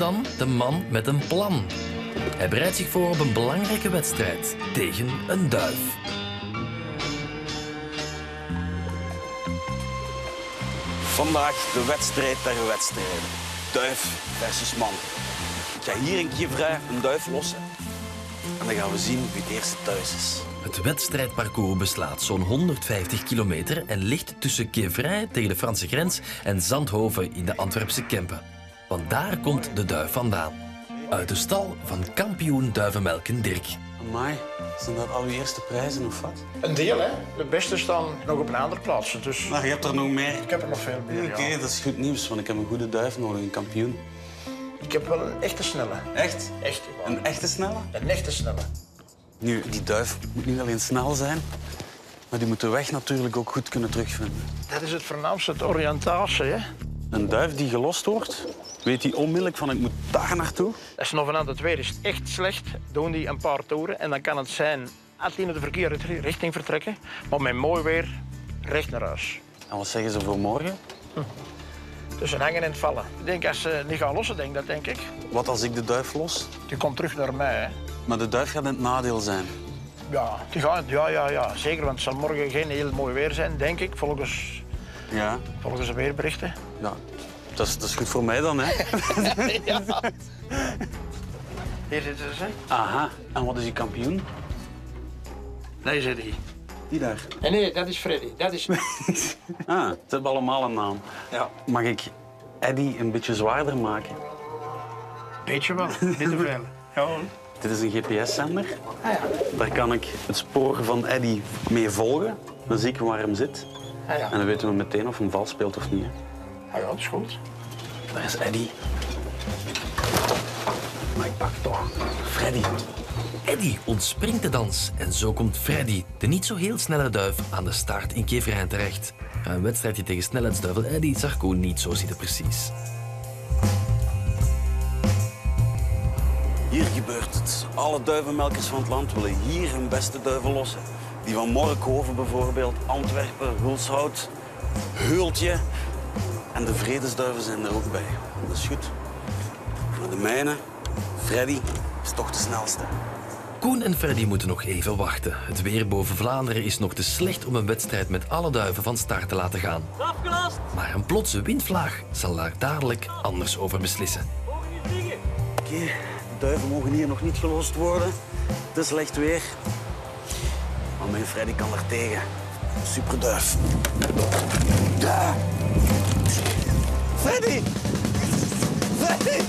dan de man met een plan. Hij bereidt zich voor op een belangrijke wedstrijd tegen een duif. Vandaag de wedstrijd der wedstrijden. Duif versus man. Ik ga hier in Gevrij een duif lossen. En dan gaan we zien wie het eerste thuis is. Het wedstrijdparcours beslaat zo'n 150 kilometer en ligt tussen Gevrij tegen de Franse grens en Zandhoven in de Antwerpse Kempen. Want daar komt de duif vandaan. Uit de stal van kampioen duivenmelken Dirk. Amai, zijn dat al uw eerste prijzen of wat? Een deel, hè. De beste staan nog op een andere plaats. Dus Nou, je hebt er nog meer. ik heb er nog veel meer, Oké, ja. dat is goed nieuws, want ik heb een goede duif nodig, een kampioen. Ik heb wel een echte snelle. Echt? Echt, ja. Een echte snelle? Een echte snelle. Nu, die duif moet niet alleen snel zijn, maar die moet de weg natuurlijk ook goed kunnen terugvinden. Dat is het voornaamste, het oriëntatie, hè. Een duif die gelost wordt, weet hij onmiddellijk van ik moet daar naartoe. Als nog vanuit het weer is echt slecht, doen die een paar toeren. En dan kan het zijn, als die in de verkeerde richting vertrekken, maar met mooi weer recht naar huis. En wat zeggen ze voor morgen? Tussen hangen en vallen. Ik denk, als ze niet gaan lossen, denk ik. Wat als ik de duif los? Die komt terug naar mij, hè. Maar de duif gaat in het nadeel zijn. Ja, die gaat, ja. Zeker, want het zal morgen geen heel mooi weer zijn, denk ik, volgens de weerberichten. Ja, dat is goed voor mij dan, hè? Ja. Hier zitten ze. Aha, en wat is die kampioen? Nee, zit hij. Die daar. Nee, dat is Freddy. Dat is... Ah, ze hebben allemaal een naam. Ja. Mag ik Eddie een beetje zwaarder maken? Weet je wel, niet te veel. Ja. Dit is een GPS-zender. Ah, ja. Daar kan ik het spoor van Eddie mee volgen. Dan zie ik waar hem zit. Ah, ja. En dan weten we meteen of hij vals speelt of niet. Hè. Ah, ja, dat is goed. Daar is Eddie. Maar ik pak toch Freddy. Eddie ontspringt de dans en zo komt Freddy, de niet zo heel snelle duif, aan de start in Gevrij terecht. Een wedstrijdje tegen snelheidsduivel Eddie zag Koen niet zo zitten precies. Hier gebeurt het. Alle duivenmelkers van het land willen hier hun beste duiven lossen. Die van Morkhoven bijvoorbeeld, Antwerpen, Hulshout, Heultje. En de vredesduiven zijn er ook bij. Dat is goed. Maar de mijne, Freddy, is toch de snelste. Koen en Freddy moeten nog even wachten. Het weer boven Vlaanderen is nog te slecht om een wedstrijd met alle duiven van start te laten gaan. Afgelast! Maar een plotse windvlaag zal daar dadelijk anders over beslissen. Oké, de duiven mogen hier nog niet gelost worden. Het is slecht weer. Maar mijn Freddy kan er tegen. Superduif. Ja. Freddy! Freddy!